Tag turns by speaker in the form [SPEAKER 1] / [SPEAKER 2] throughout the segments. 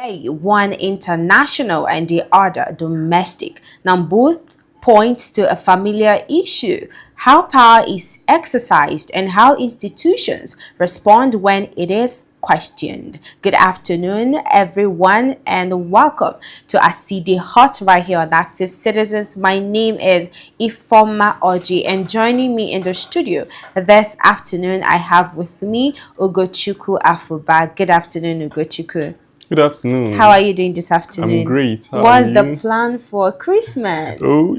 [SPEAKER 1] One international and the other domestic. Now, both points to a familiar issue: how power is exercised and how institutions respond when it is questioned. Good afternoon, everyone, and welcome to Asidi Hot right here on Active Citizens. My name is Ifoma Oji, and joining me in the studio this afternoon, I have with me Ugochukwu Afuba. Good afternoon, Ugochukwu.
[SPEAKER 2] Good afternoon.
[SPEAKER 1] How are you doing this afternoon?
[SPEAKER 2] I'm great.
[SPEAKER 1] What's the plan for Christmas?
[SPEAKER 2] Oh,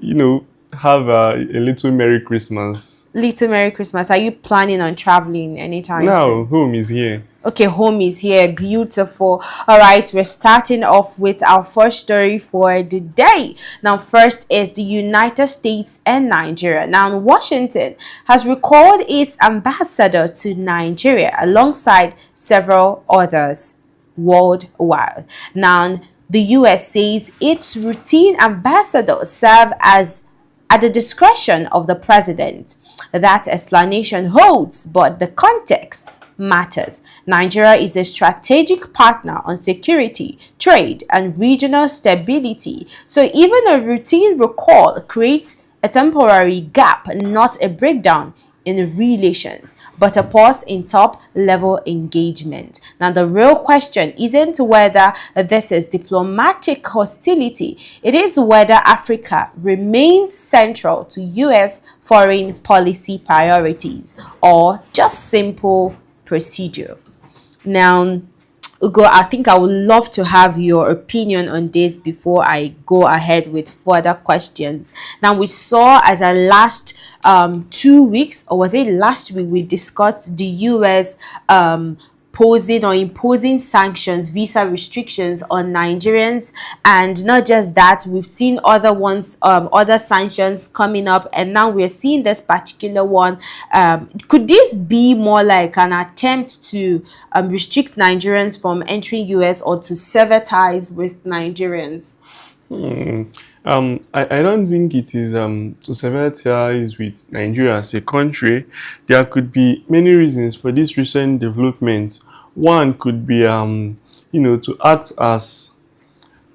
[SPEAKER 2] have a little Merry Christmas.
[SPEAKER 1] Little Merry Christmas. Are you planning on traveling anytime soon?
[SPEAKER 2] No, home is here.
[SPEAKER 1] Okay, home is here. Beautiful. All right, we're starting off with our first story for the day. Now, first is the United States and Nigeria. Now, Washington has recalled its ambassador to Nigeria alongside several others worldwide. Now, the US says its routine ambassadors serve as at the discretion of the president. That explanation holds, but the context matters. Nigeria is a strategic partner on security, trade, and regional stability. So even a routine recall creates a temporary gap, not a breakdown in relations, but a pause in top-level engagement. Now, the real question isn't whether this is diplomatic hostility. It is whether Africa remains central to U.S. foreign policy priorities or just simple procedure. Now, Ugo, I think I would love to have your opinion on this before I go ahead with further questions. Now, we saw as a last 2 weeks, or was it last week, we discussed the US posing or imposing sanctions, visa restrictions on Nigerians. And not just that, we've seen other ones, other sanctions coming up, and now we're seeing this particular one. Could this be more like an attempt to restrict Nigerians from entering US or to sever ties with Nigerians?
[SPEAKER 2] I don't think it is to sever ties with Nigeria as a country. There could be many reasons for this recent development. One could be, to act as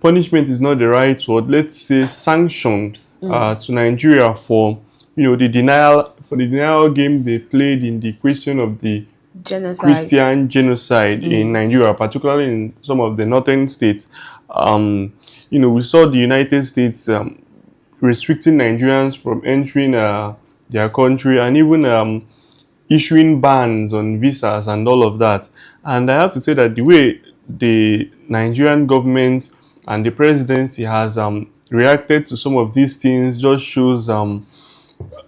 [SPEAKER 2] punishment is not the right word. Let's say sanctioned to Nigeria for, the denial game they played in the question of the Christian genocide in Nigeria, particularly in some of the northern states. We saw the United States restricting Nigerians from entering their country, and even issuing bans on visas and all of that. And I have to say that the way the Nigerian government and the presidency has reacted to some of these things just shows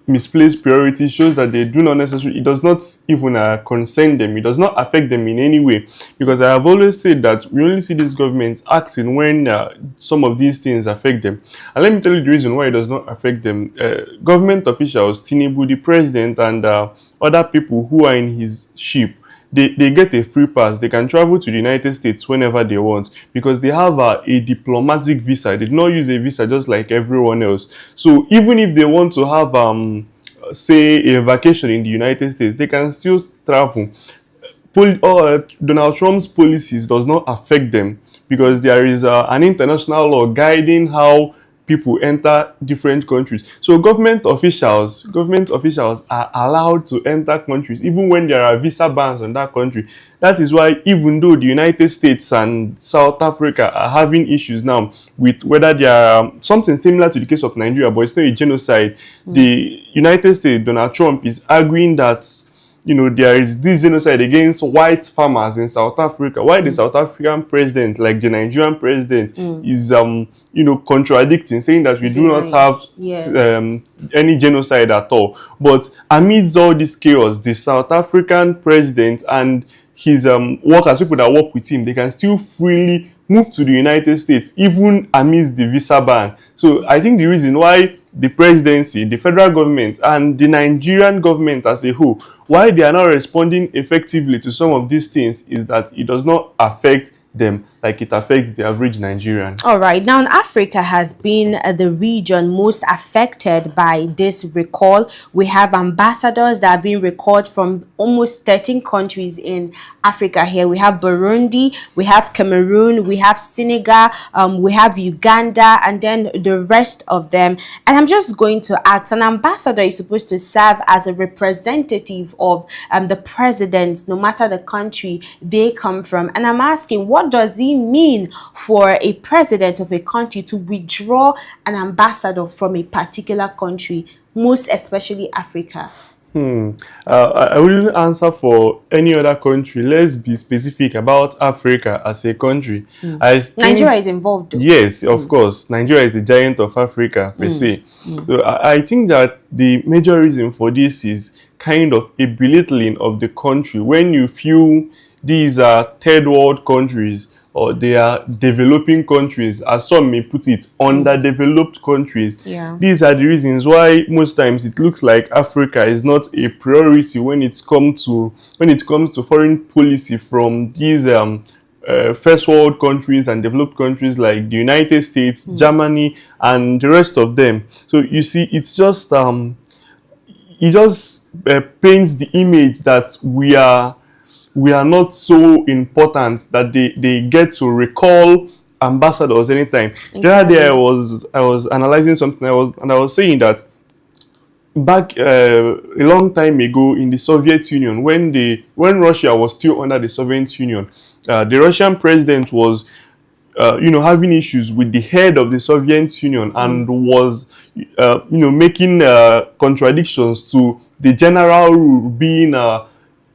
[SPEAKER 2] misplaced priorities, shows that they do not necessarily, it does not even concern them, it does not affect them in any way. Because I have always said that we only see this government acting when some of these things affect them. And let me tell you the reason why it does not affect them. Government officials, Tinubu, the president, and other people who are in his ship, they get a free pass. They can travel to the United States whenever they want because they have a diplomatic visa. They do not use a visa just like everyone else. So even if they want to have, say, a vacation in the United States, they can still travel. Donald Trump's policies does not affect them because there is an international law guiding how people enter different countries. So government officials are allowed to enter countries even when there are visa bans on that country. That is why even though the United States and South Africa are having issues now with whether they are something similar to the case of Nigeria, but it's not a genocide, the United States, Donald Trump is arguing that there is this genocide against white farmers in South Africa. Why the South African president, like the Nigerian president, is contradicting, saying that we do not have any genocide at all. But amidst all this chaos, the South African president and his workers, people that work with him, they can still freely move to the United States, even amidst the visa ban. So I think the reason why the presidency, the federal government, and the Nigerian government as a whole, why they are not responding effectively to some of these things is that it does not affect them like it affects the average Nigerian.
[SPEAKER 1] All right, now Africa has been the region most affected by this recall. We have ambassadors that are being recalled from almost 13 countries in Africa here. We have Burundi, we have Cameroon, we have Senegal, we have Uganda, and then the rest of them. And I'm just going to ask, an ambassador is supposed to serve as a representative of the president, no matter the country they come from. And I'm asking, what does it mean for a president of a country to withdraw an ambassador from a particular country, most especially Africa?
[SPEAKER 2] I wouldn't answer for any other country. Let's be specific about Africa as a country. I think
[SPEAKER 1] Nigeria is involved, though.
[SPEAKER 2] Yes, of course. Nigeria is the giant of Africa, per se. So I think that the major reason for this is kind of a belittling of the country. When you feel these are third world countries, or they are developing countries, as some may put it, underdeveloped countries.
[SPEAKER 1] Yeah.
[SPEAKER 2] These are the reasons why most times it looks like Africa is not a priority when it comes to foreign policy from these first world countries and developed countries like the United States, Germany, and the rest of them. So you see, it's just it just paints the image that we are not so important that they get to recall ambassadors anytime. Exactly. The other day I was analyzing something, and I was saying that back a long time ago in the Soviet Union, when Russia was still under the Soviet Union, the Russian president was having issues with the head of the Soviet Union and was making contradictions to the general rule being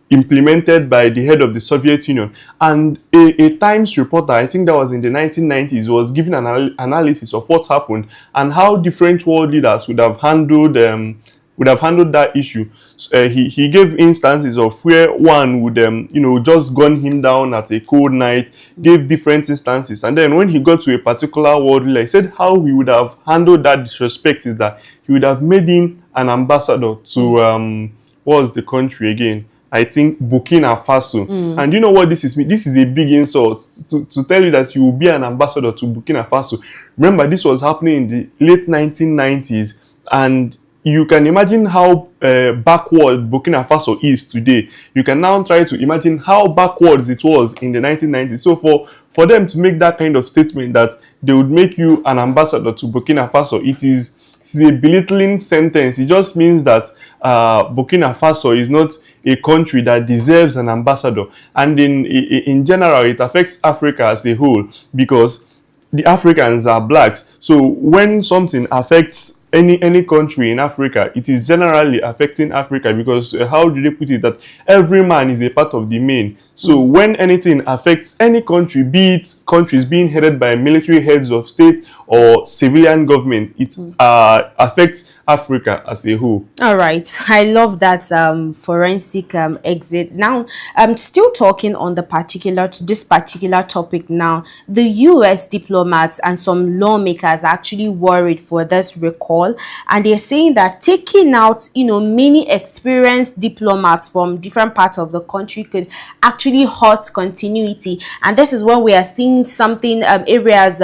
[SPEAKER 2] implemented by the head of the Soviet Union. And a Times reporter, I think that was in the 1990s, was giving an analysis of what happened and how different world leaders would have handled that issue. He gave instances of where one would just gun him down at a cold night, gave different instances, and then when he got to a particular world leader, he said how he would have handled that disrespect is that he would have made him an ambassador to what was the country again? I think Burkina Faso. And you know what this is? This is a big insult to tell you that you will be an ambassador to Burkina Faso. Remember, this was happening in the late 1990s, and you can imagine how backward Burkina Faso is today. You can now try to imagine how backwards it was in the 1990s. So for them to make that kind of statement that they would make you an ambassador to Burkina Faso, it is a belittling sentence. It just means that Burkina Faso is not a country that deserves an ambassador. And in general, it affects Africa as a whole because the Africans are blacks. So when something affects any country in Africa, it is generally affecting Africa because how do they put it, that every man is a part of the main. So when anything affects any country, be it countries being headed by military heads of state or civilian government, it affects Africa as a whole.
[SPEAKER 1] All right, I love that forensic exit. Now, I'm still talking on this particular topic now. The US diplomats and some lawmakers are actually worried for this recall, and they're saying that taking out many experienced diplomats from different parts of the country could actually hurt continuity. And this is when we are seeing something areas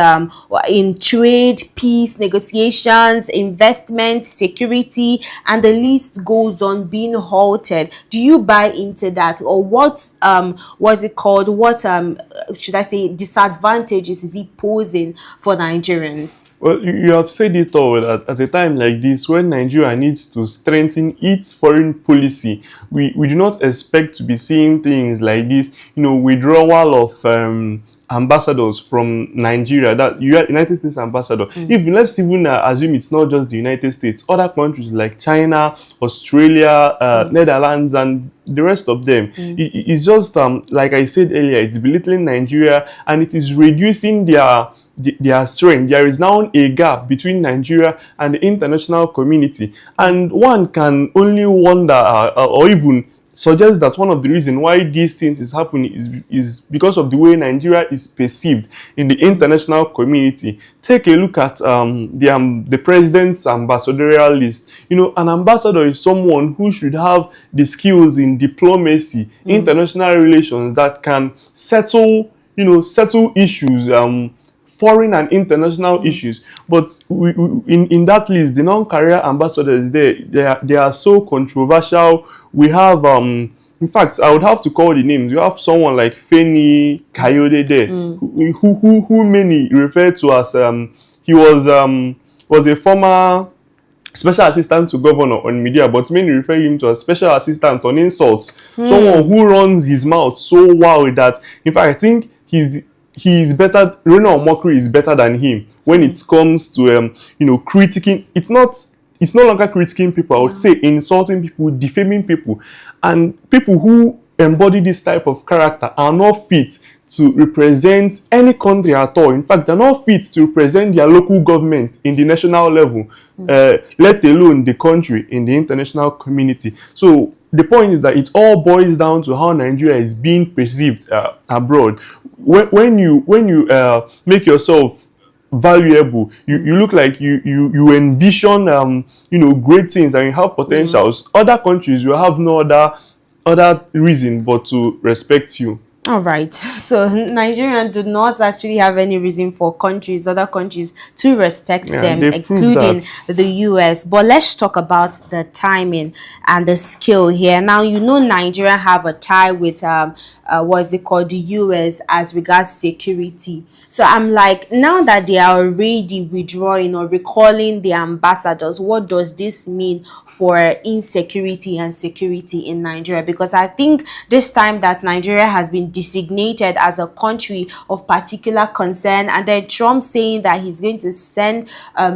[SPEAKER 1] in trade, peace, negotiations, investment, security, and the list goes on being halted. Do you buy into that, or what was it called? What should I say disadvantages is it posing for Nigerians?
[SPEAKER 2] Well, you have said it all. At a time like this, when Nigeria needs to strengthen its foreign policy, we do not expect to be seeing things like this. Withdrawal of ambassadors from Nigeria, that United States ambassador. Let's even assume it's not just the United States, other countries like China, Australia, Netherlands, and the rest of them. It's just like I said earlier, it's belittling Nigeria and it is reducing their strength. There is now a gap between Nigeria and the international community, and one can only wonder or even suggest that one of the reasons why these things is happening is because of the way Nigeria is perceived in the international community. Take a look at the president's ambassadorial list. An ambassador is someone who should have the skills in diplomacy, international relations, that can settle settle issues, foreign and international issues. But in that list, the non-career ambassadors, they are so controversial. We have in fact, I would have to call the names. You have someone like Feni Kayode there, who many refer to as he was a former special assistant to governor on media, but many refer him to as special assistant on insults. Someone who runs his mouth so well that, in fact, I think he's better. Ronald Mokri is better than him when it comes to critiquing. It's no longer critiquing people. I would say insulting people, defaming people, and people who embody this type of character are not fit to represent any country at all. In fact, they're not fit to represent their local government in the national level, let alone the country in the international community. So the point is that it all boils down to how Nigeria is being perceived abroad. When you make yourself valuable, you look like you envision great things and you have potentials. Other countries will have no other reason but to respect you.
[SPEAKER 1] All right, so Nigerians do not actually have any reason for other countries to respect them, including the US. But let's talk about the timing and the skill here. Now, Nigeria have a tie with what's it called, the US, as regards security. So I'm like, now that they are already withdrawing or recalling the ambassadors, what does this mean for insecurity and security in Nigeria? Because I think this time that Nigeria has been designated as a country of particular concern, and then Trump saying that he's going to send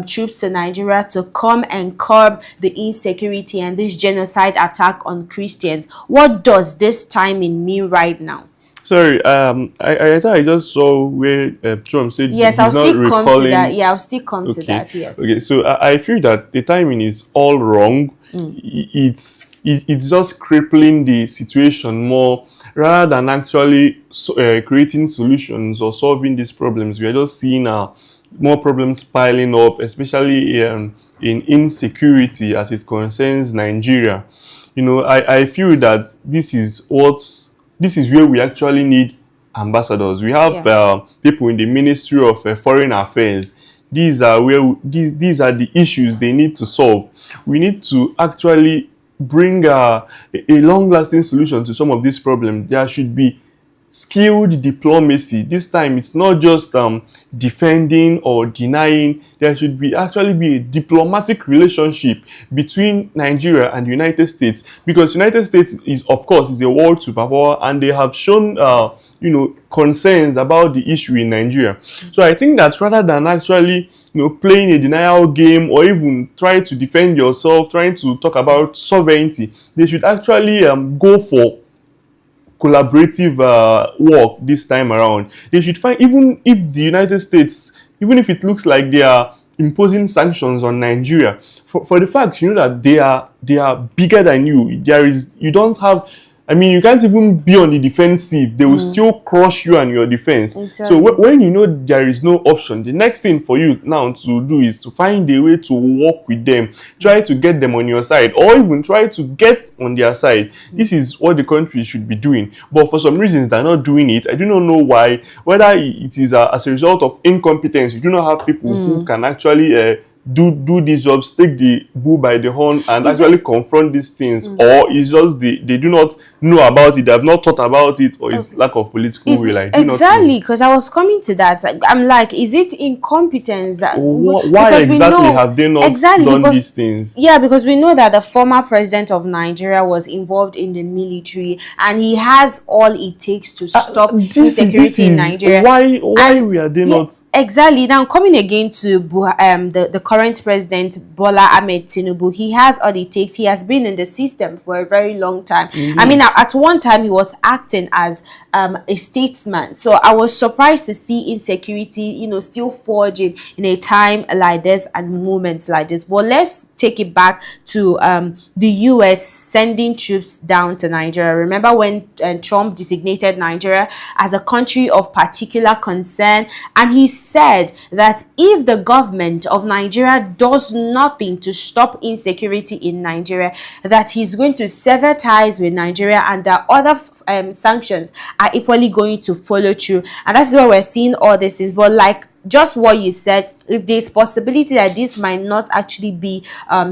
[SPEAKER 1] troops to Nigeria to come and curb the insecurity and this genocide attack on Christians. What does this timing mean right now?
[SPEAKER 2] Sorry, I thought I just saw where Trump said
[SPEAKER 1] yes, I'll still come to that. Yeah, I'll still come to that. Yes. Okay,
[SPEAKER 2] so I feel that the timing is all wrong. It's just crippling the situation more rather than actually creating solutions or solving these problems. We are just seeing more problems piling up, especially in insecurity as it concerns Nigeria. I feel that this is where we actually need ambassadors. We have people in the Ministry of Foreign Affairs. These are the issues they need to solve. We need to actually bring a long-lasting solution to some of these problems. There should be skilled diplomacy. This time, it's not just defending or denying. There should actually be a diplomatic relationship between Nigeria and the United States, because United States is a world superpower, and they have shown concerns about the issue in Nigeria. So I think that rather than actually playing a denial game or even trying to defend yourself, trying to talk about sovereignty, they should actually go for collaborative work this time around. They should find, even if the United States, even if it looks like they are imposing sanctions on Nigeria, for the fact that they are bigger than you, you don't have, you can't even be on the defensive. They will still crush you and your defense. Exactly. So when there is no option, the next thing for you now to do is to find a way to work with them, try to get them on your side, or even try to get on their side. This is what the country should be doing. But for some reasons, they're not doing it. I do not know why. Whether it is as a result of incompetence, you do not have people who can actually do these jobs, take the bull by the horn and actually confront these things, or it's just they do not know about it, they have not thought about it, or it's lack of political will.
[SPEAKER 1] Exactly, because I was coming to that. I'm like, is it incompetence?
[SPEAKER 2] Why exactly have they not done these things?
[SPEAKER 1] Yeah, because we know that the former president of Nigeria was involved in the military, and he has all it takes to stop insecurity in Nigeria.
[SPEAKER 2] Why are they not?
[SPEAKER 1] Exactly. Now, coming again to the current president, Bola Ahmed Tinubu, he has all it takes. He has been in the system for a very long time. At one time, he was acting as a statesman. So I was surprised to see insecurity, still forging in a time like this and moments like this. But let's take it back to the US sending troops down to Nigeria. Remember when Trump designated Nigeria as a country of particular concern, and he said that if the government of Nigeria Nigeria does nothing to stop insecurity in Nigeria, that he's going to sever ties with Nigeria, and that other sanctions are equally going to follow through. And that's why we're seeing all these things. But like just what you said, there's possibility that this might not actually be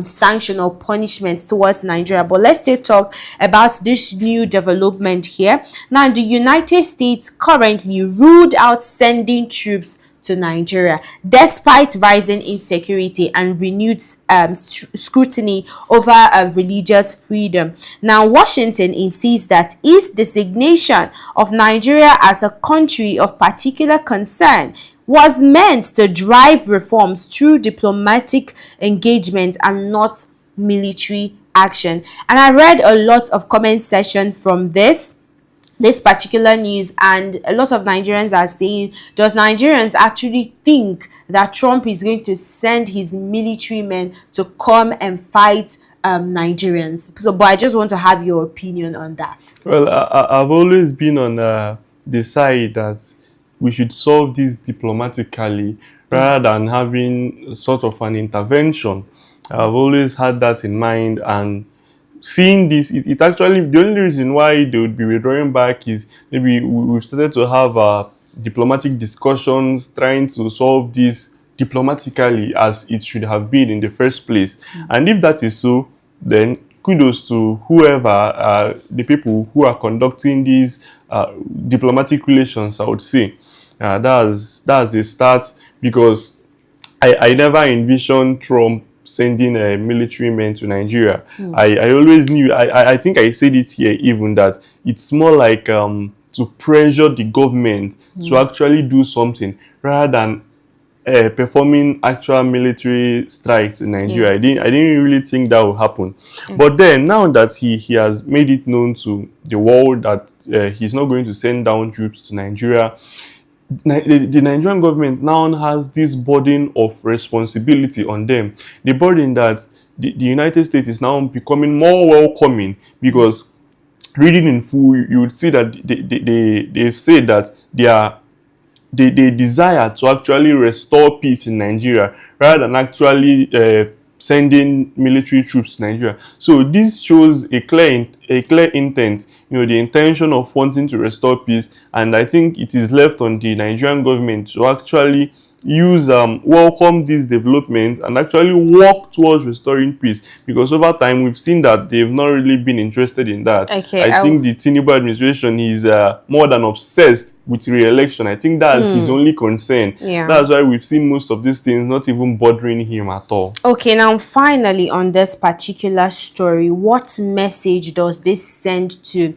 [SPEAKER 1] sanction or punishment towards Nigeria. But let's still talk about this new development here. Now, the United States currently ruled out sending troops to Nigeria despite rising insecurity and renewed scrutiny over religious freedom. Now, Washington insists that its designation of Nigeria as a country of particular concern was meant to drive reforms through diplomatic engagement and not military action. And I read a lot of comment section from this particular news, and a lot of Nigerians are saying, does Nigerians actually think that Trump is going to send his military men to come and fight Nigerians? So, but I just want to have your opinion on that.
[SPEAKER 2] Well, I've always been on the side that we should solve this diplomatically rather than having sort of an intervention. I've always had that in mind, and seeing this, it actually, the only reason why they would be withdrawing back is maybe we've started to have diplomatic discussions trying to solve this diplomatically as it should have been in the first place. And if that is so, then kudos to whoever, the people who are conducting these diplomatic relations, I would say. That's a start, because I never envisioned Trump sending military men to Nigeria. I always knew, I think I said it here even, that it's more like to pressure the government to actually do something rather than performing actual military strikes in Nigeria. I didn't really think that would happen. But then, now that he has made it known to the world that he's not going to send down troops to Nigeria, the Nigerian government now has this burden of responsibility on them. The burden that the United States is now becoming more welcoming, because reading in full, you would see that they've said that they desire to actually restore peace in Nigeria rather than actually sending military troops to Nigeria. So this shows a clear intent, the intention of wanting to restore peace. And I think it is left on the Nigerian government to actually welcome this development and actually work towards restoring peace, because over time we've seen that they've not really been interested in that. I think the Tinubu administration is more than obsessed with re-election. I think that's his only concern. That's why we've seen most of these things not even bothering him at all.
[SPEAKER 1] Okay, now finally on this particular story, what message does this send to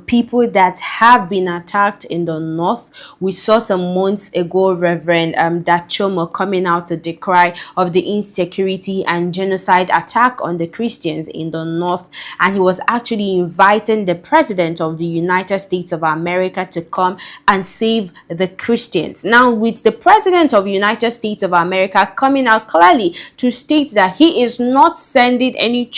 [SPEAKER 1] people that have been attacked in the north? We saw some months ago Reverend Dachomo coming out to decry of the insecurity and genocide attack on the Christians in the north, and he was actually inviting the president of the United States of America to come and save the Christians. Now, with the president of the United States of America coming out clearly to state that he is not sending any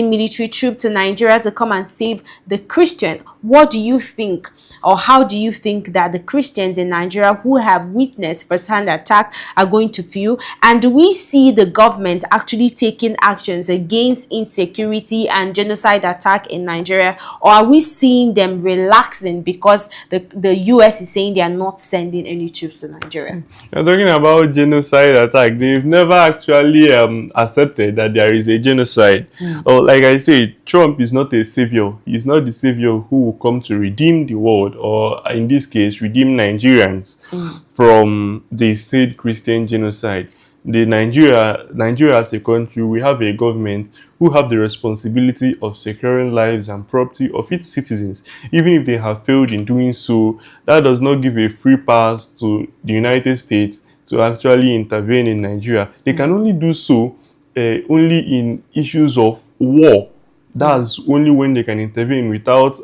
[SPEAKER 1] military troop to Nigeria to come and save the Christian, what do you think, or how do you think that the Christians in Nigeria who have witnessed first-hand attack are going to feel? And do we see the government actually taking actions against insecurity and genocide attack in Nigeria, or are we seeing them relaxing because the US is saying they are not sending any troops to Nigeria?
[SPEAKER 2] You're talking about genocide attack. They've never actually accepted that there is a genocide. Or like I said, Trump is not a savior. He's not the savior who will come to redeem the world, or in this case, redeem Nigerians from the said Christian genocide. Nigeria as a country, we have a government who have the responsibility of securing lives and property of its citizens. Even if they have failed in doing so, that does not give a free pass to the United States to actually intervene in Nigeria. They can only do so only in issues of war. That's only when they can intervene without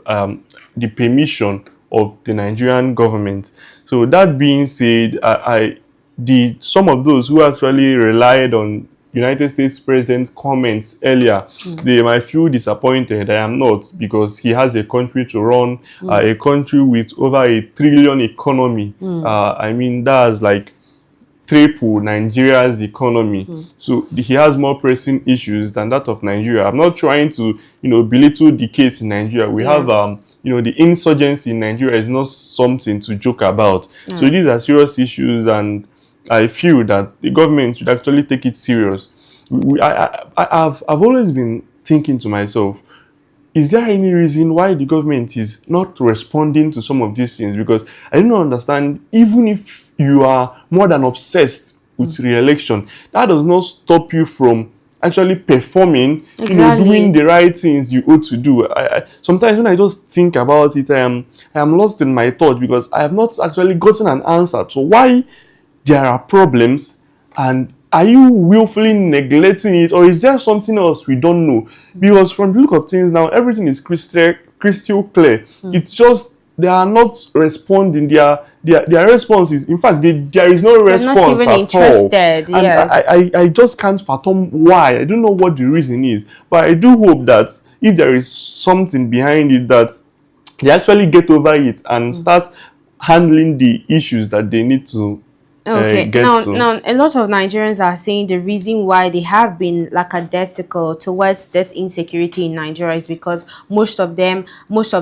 [SPEAKER 2] the permission of the Nigerian government. So that being said, some of those who actually relied on United States President's comments earlier, they might feel disappointed. I am not, because he has a country to run, a country with over $1 trillion economy. I mean, that's like triple Nigeria's economy. So he has more pressing issues than that of Nigeria. I'm not trying to, belittle the case in Nigeria. We have, the insurgency in Nigeria is not something to joke about. So these are serious issues, and I feel that the government should actually take it serious. I've always been thinking to myself, is there any reason why the government is not responding to some of these things? Because I don't understand, even if you are more than obsessed with re-election, that does not stop you from actually performing, doing the right things you ought to do. Sometimes when I just think about it, I am lost in my thoughts, because I have not actually gotten an answer to why there are problems, and are you willfully neglecting it, or is there something else we don't know? Because from the look of things now, everything is crystal clear. It's just they are not responding. Their response is, in fact, there is no response
[SPEAKER 1] not even
[SPEAKER 2] at
[SPEAKER 1] interested.
[SPEAKER 2] all. And
[SPEAKER 1] Yes.
[SPEAKER 2] I just can't fathom why. I don't know what the reason is, but I do hope that if there is something behind it, that they actually get over it and start handling the issues that they need to
[SPEAKER 1] Okay,
[SPEAKER 2] get
[SPEAKER 1] now,
[SPEAKER 2] to.
[SPEAKER 1] a lot of Nigerians are saying the reason why they have been lackadaisical towards this insecurity in Nigeria is because most of the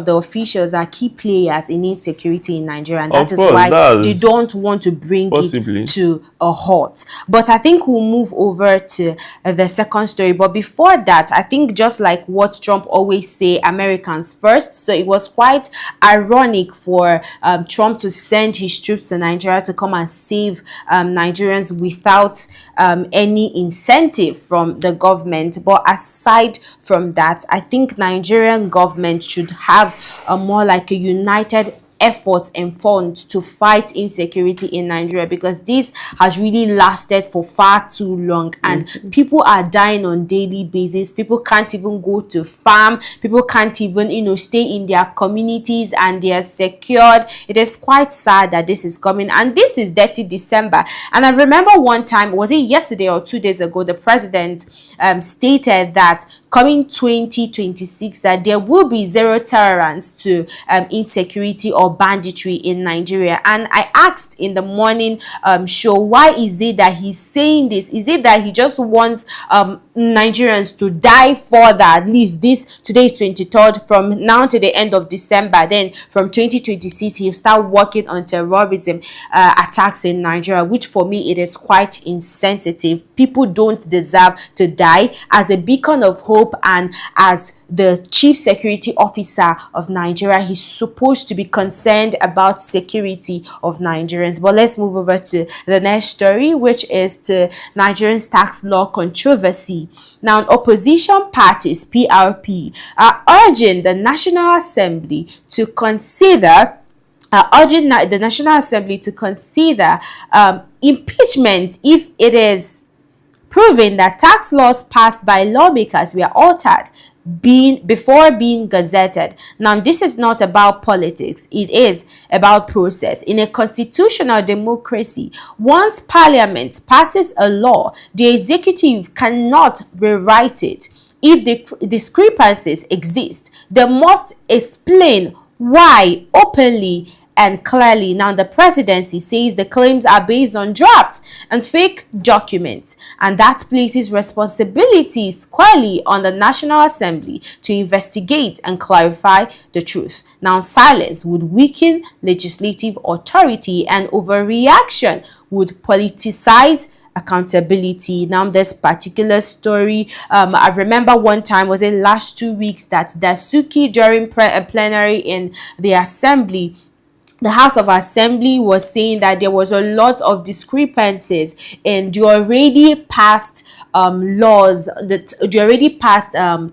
[SPEAKER 1] officials are key players in insecurity in Nigeria, and that
[SPEAKER 2] Of
[SPEAKER 1] is
[SPEAKER 2] course,
[SPEAKER 1] why they
[SPEAKER 2] that's
[SPEAKER 1] don't want to bring
[SPEAKER 2] possibly.
[SPEAKER 1] it to a halt. But I think we'll move over to the second story. But before that, I think just like what Trump always say, Americans first. So it was quite ironic for Trump to send his troops to Nigeria to come and save Nigerians without any incentive from the government. But aside from that, I think Nigerian government should have a more like a united efforts and funds to fight insecurity in Nigeria, because this has really lasted for far too long, and people are dying on daily basis. People can't even go to farm. People can't even stay in their communities, and they are secured. It is quite sad that this is coming, and this is dirty December. And I remember one time, was it yesterday or 2 days ago, the president stated that coming 2026 that there will be zero tolerance to insecurity or banditry in Nigeria. And I asked in the morning show, why is it that he's saying this? Is it that he just wants Nigerians to die further? At least today is 23rd, from now to the end of December, then from 2026 he'll start working on terrorism attacks in Nigeria, which for me it is quite insensitive. People don't deserve to die. As a beacon of hope and as the chief security officer of Nigeria, he's supposed to be concerned about security of Nigerians. But let's move over to the next story, which is to Nigeria's tax law controversy. Now, opposition parties, PRP, are urging the National Assembly to consider impeachment if it is proven that tax laws passed by lawmakers were altered before being gazetted. Now, this is not about politics. It is about process. In a constitutional democracy, once Parliament passes a law, the executive cannot rewrite it. If the discrepancies exist, they must explain why openly and clearly. Now, the presidency says the claims are based on draft and fake documents, and that places responsibilities squarely on the National Assembly to investigate and clarify the truth. Now, silence would weaken legislative authority, and overreaction would politicize accountability. Now, this particular story, I remember one time, was it last 2 weeks, that Dasuki during plenary in the assembly, the House of Assembly, was saying that there was a lot of discrepancies in the already passed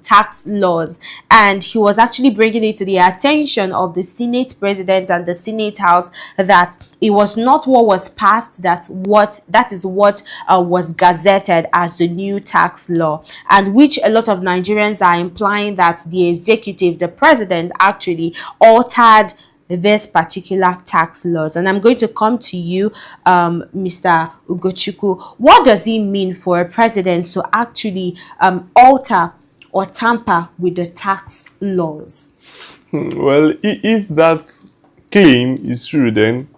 [SPEAKER 1] tax laws, and he was actually bringing it to the attention of the Senate President and the Senate House that it was not what was passed, that is what was gazetted as the new tax law, and which a lot of Nigerians are implying that the executive, the president, actually altered this particular tax laws. And I'm going to come to you, Mr. Ugochukwu. What does it mean for a president to actually alter or tamper with the tax laws?
[SPEAKER 2] Well, if that claim is true, then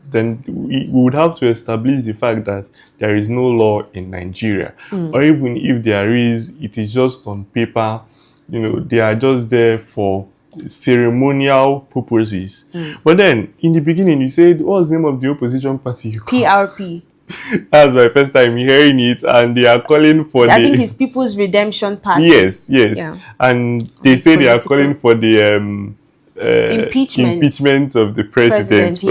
[SPEAKER 2] then we would have to establish the fact that there is no law in Nigeria. Or even if there is, it is just on paper. They are just there for ceremonial purposes. But then, in the beginning, you said, what's the name of the opposition party?
[SPEAKER 1] PRP.
[SPEAKER 2] That's my first time hearing it, and they are calling for
[SPEAKER 1] I think it's People's Redemption Party.
[SPEAKER 2] Yes. Yeah. And they say they are calling for the impeachment of the president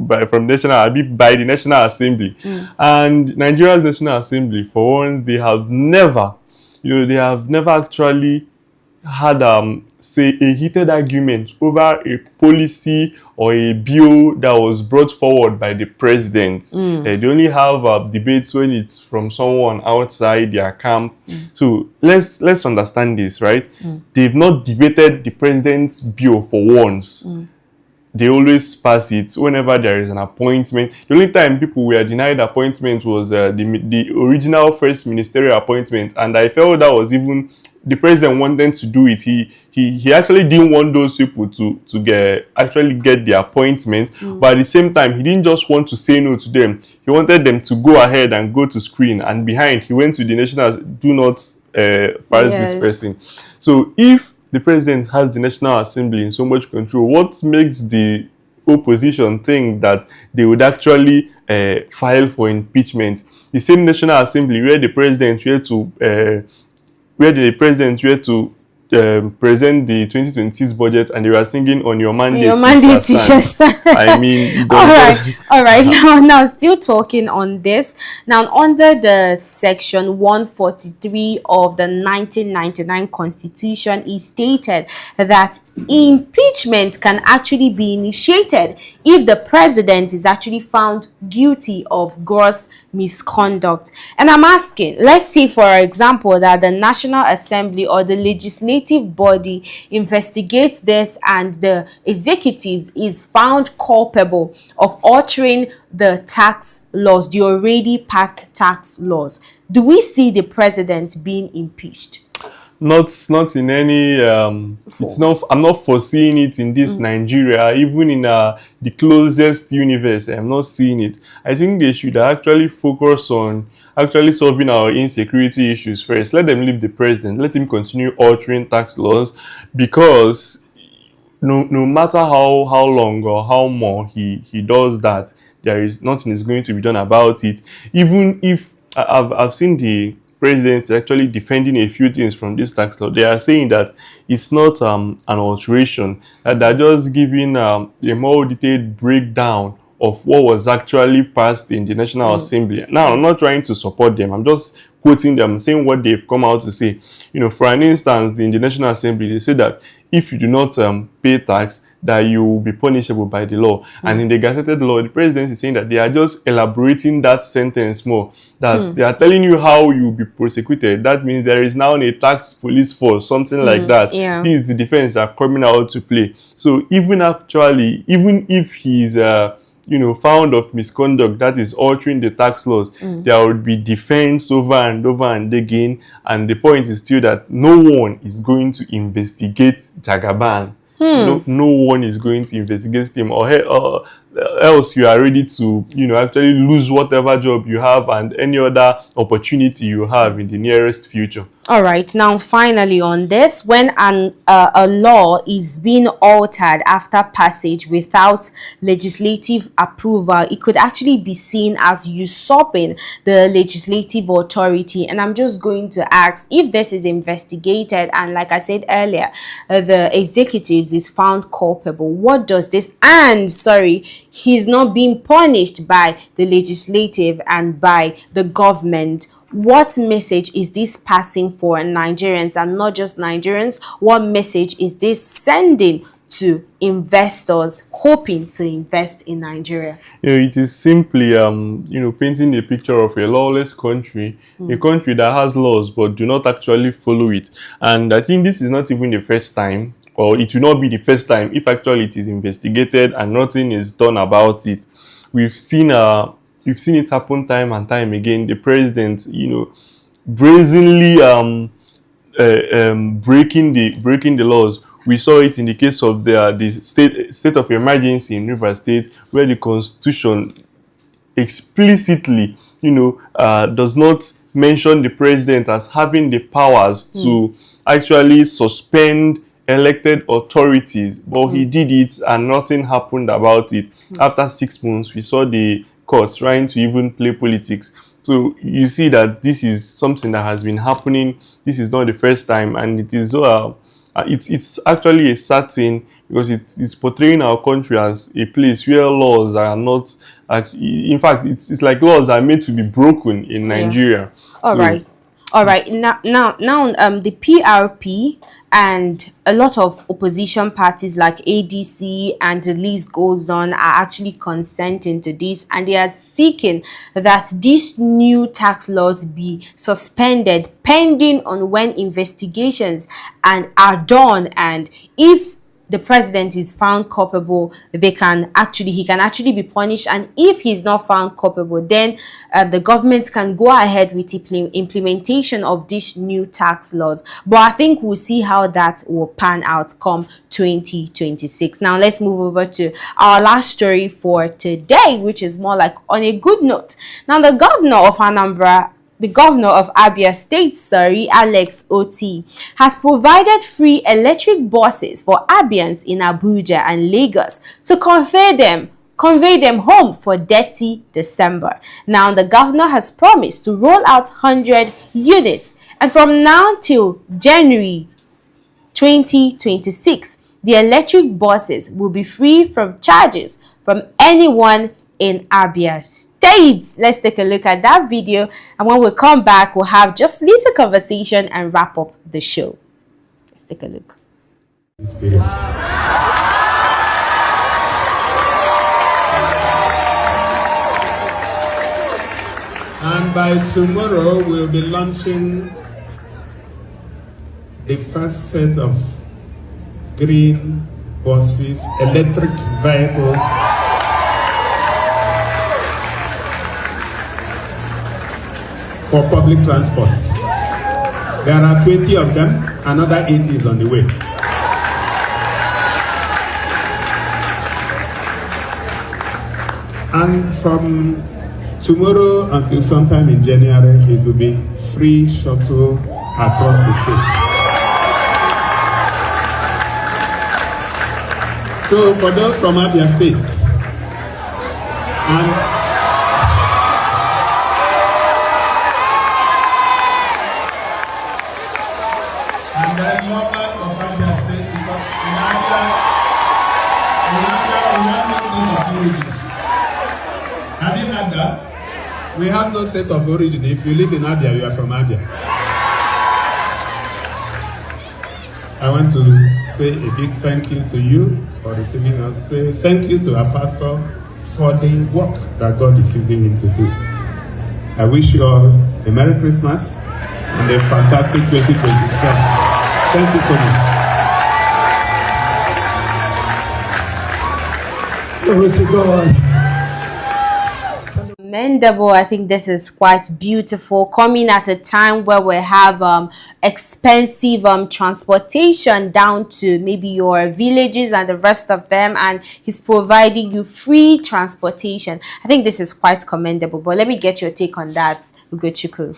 [SPEAKER 2] by the National Assembly. And Nigeria's National Assembly, for once, they have never actually had say a heated argument over a policy or a bill that was brought forward by the president. They only have debates when it's from someone outside their camp. So let's understand this, right? They've not debated the president's bill for once. They always pass it whenever there is an appointment. The only time people were denied appointment was the original first ministerial appointment, and I felt that was even the president wanted to do it. He actually didn't want those people to get the appointment, but at the same time, he didn't just want to say no to them. He wanted them to go ahead and go to screen, and behind he went to the national, do not pass this person. So if the president has the National Assembly in so much control, what makes the opposition think that they would actually file for impeachment? The same National Assembly where the president were to present the 2026 budget, and they were singing on your mandate to just I mean,
[SPEAKER 1] all right. Now still talking on this. Now, under the section 143 of the 1999 Constitution, it stated that impeachment can actually be initiated if the president is actually found guilty of gross misconduct. And I'm asking, let's say for example that the National Assembly or the legislative body investigates this, and the executives is found culpable of altering the tax laws, the already passed tax laws. Do we see the president being impeached?
[SPEAKER 2] Not in any it's not, I'm not foreseeing it in this Nigeria, even in the closest universe. I'm not seeing it. I think they should actually focus on actually solving our insecurity issues first. Let them leave the president, let him continue altering tax laws, because no matter how long or how more he does that, there is nothing is going to be done about it. Even if I've seen the presidents actually defending a few things from this tax law. They are saying that it's not an alteration, that they're just giving a more detailed breakdown of what was actually passed in the National Assembly. Now, I'm not trying to support them. I'm just quoting them, saying what they've come out to say. For an instance, in the National Assembly, they say that if you do not pay tax, that you will be punishable by the law. And in the gazetted law, the president is saying that they are just elaborating that sentence more, that they are telling you how you will be prosecuted. That means there is now a tax police force, something like that. This is the defense are coming out to play. So even if he's found of misconduct, that is altering the tax laws, there would be defense over and again. And the point is still that no one is going to investigate Jagaban. No one is going to investigate him, or else you are ready to actually lose whatever job you have and any other opportunity you have in the nearest future.
[SPEAKER 1] All right, now finally on this, when a law is being altered after passage without legislative approval, it could actually be seen as usurping the legislative authority. And I'm just going to ask, if this is investigated and, like I said earlier, the executives is found culpable, what does this, and sorry, he's not being punished by the legislative and by the government, what message is this passing for Nigerians, and not just Nigerians? What message is this sending to investors hoping to invest in Nigeria?
[SPEAKER 2] It is simply painting a picture of a lawless country, a country that has laws but do not actually follow it. And I think this is not even the first time, or it will not be the first time, if actually it is investigated and nothing is done about it. We've seen it happen time and time again. The president, brazenly breaking the laws. We saw it in the case of the state of emergency in Rivers State, where the Constitution explicitly, does not mention the president as having the powers to actually suspend elected authorities, but he did it and nothing happened about it. After 6 months, we saw the court trying to even play politics. So you see that this is something that has been happening. This is not the first time, and it is it's actually a sad thing, because it's portraying our country as a place where laws are not, in fact, it's like laws are meant to be broken in Nigeria.
[SPEAKER 1] All right. Now, the PRP and a lot of opposition parties like ADC and the list goes on are actually consenting to this, and they are seeking that these new tax laws be suspended pending on when investigations are done, and if the president is found culpable, he can actually be punished, and if he's not found culpable, then the government can go ahead with the implementation of these new tax laws. But I think we'll see how that will pan out come 2026. Now let's move over to our last story for today, which is more like on a good note. Now the governor of Abia State, Alex Oti, has provided free electric buses for Abians in Abuja and Lagos to convey them home for dirty December. Now, the governor has promised to roll out 100 units, and from now till January 2026, the electric buses will be free from charges from anyone in Abia State. Let's take a look at that video, and when we come back, we'll have just little conversation and wrap up the show. Let's take a look.
[SPEAKER 3] And by tomorrow, we'll be launching the first set of green buses, electric vehicles, for public transport. There are 20 of them, another 80 is on the way. And from tomorrow until sometime in January, it will be free shuttle across the state. So for those from Abia State, and the lovers of Abia State, because in Abia we have no state of origin. Have you heard that? We have no state of origin. If you live in Abia, you are from Abia. I want to say a big thank you to you for receiving us. Say thank you to our pastor for the work that God is using him to do. I wish you all a Merry Christmas and a fantastic 2027. Thank you so much. Glory to God.
[SPEAKER 1] Commendable. I think this is quite beautiful, coming at a time where we have expensive transportation down to maybe your villages and the rest of them, and he's providing you free transportation. I think this is quite commendable, but let me get your take on that, Ugochukwu.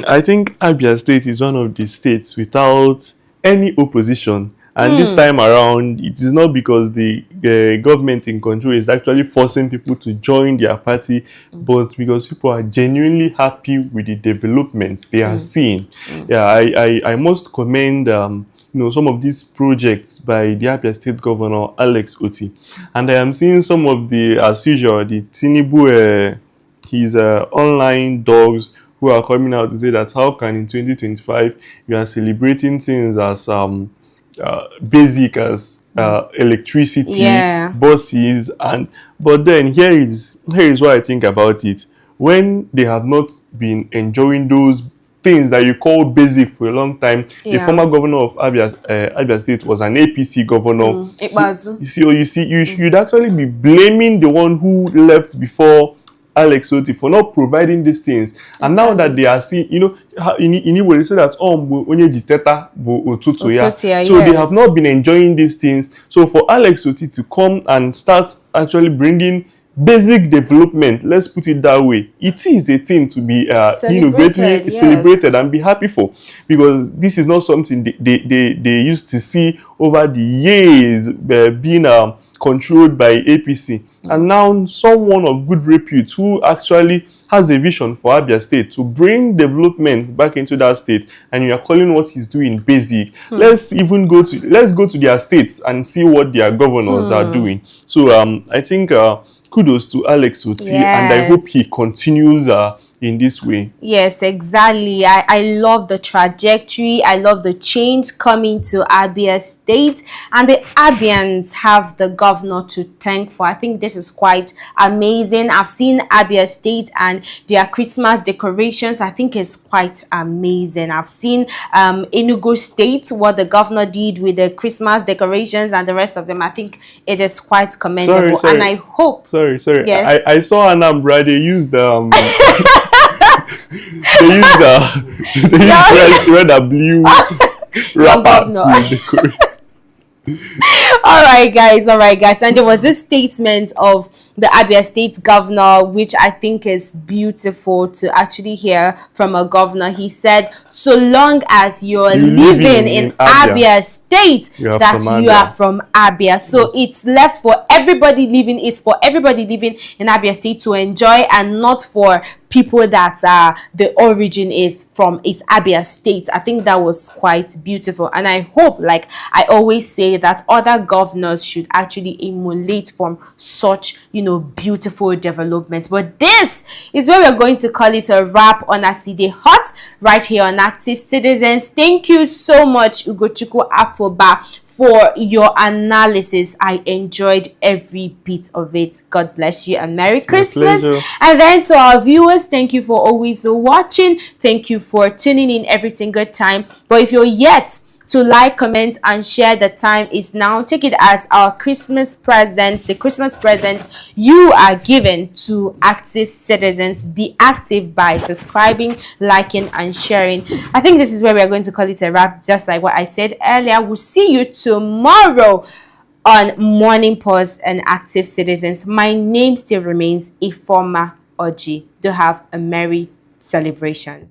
[SPEAKER 2] I think Abia State is one of the states without any opposition. And this time around, it is not because the government in control is actually forcing people to join their party, but because people are genuinely happy with the developments they are seeing. Yeah, I must commend some of these projects by the Abia State Governor Alex Oti, and I am seeing some of the, as usual, the Tinubu his online dogs who are coming out to say that how can in 2025 you are celebrating things as basic as electricity, buses, but then here is what I think about it. When they have not been enjoying those things that you call basic for a long time, the former governor of Abia State was an APC governor. You should actually be blaming the one who left before Alex Oti for not providing these things. And now that they are seeing, in Igbo they say that onye jiteta bo otutu ya. So they have not been enjoying these things. So for Alex Oti to come and start actually bringing basic development, let's put it that way, it is a thing to be greatly celebrated and be happy for, because this is not something they used to see over the years being controlled by APC. And now someone of good repute who actually has a vision for Abia State to bring development back into that state, and you are calling what he's doing basic. Let's go to their states and see what their governors are doing. So I think kudos to Alex Oti, and I hope he continues in this way.
[SPEAKER 1] Yes, exactly. I love the trajectory. I love the change coming to Abia State, and the Abians have the governor to thank for. I think this is quite amazing. I've seen Abia State and their Christmas decorations. I think it's quite amazing. I've seen Enugu State, what the governor did with the Christmas decorations and the rest of them. I think it is quite commendable.
[SPEAKER 2] Sorry.
[SPEAKER 1] And I hope.
[SPEAKER 2] Sorry.
[SPEAKER 1] Yes.
[SPEAKER 2] I saw Anambra. They used they used red and blue wrapper to decorate.
[SPEAKER 1] All right, guys. And there was this statement of the Abia State governor, which I think is beautiful to actually hear from a governor. He said, so long as you're living in Abia State, you are from Abia. So it's left for everybody living in Abia State to enjoy, and not for people that the origin is from Abia State. I think that was quite beautiful, and I hope, like I always say, that other governors should actually emulate from such beautiful development. But this is where we're going to call it a wrap on Aside Hot right here on Active Citizens. Thank you so much, Ugochukwu Afoba, for your analysis. I enjoyed every bit of it. God bless you and Merry Christmas. And then to our viewers, thank you for always watching. Thank you for tuning in every single time. But if you're yet to like, comment, and share, the time is now. Take it as our Christmas present, the Christmas present you are given to Active Citizens. Be active by subscribing, liking, and sharing. I think this is where we are going to call it a wrap, just like what I said earlier. We'll see you tomorrow on Morning Pause and Active Citizens. My name still remains Ifoma Oji. Do have a merry celebration.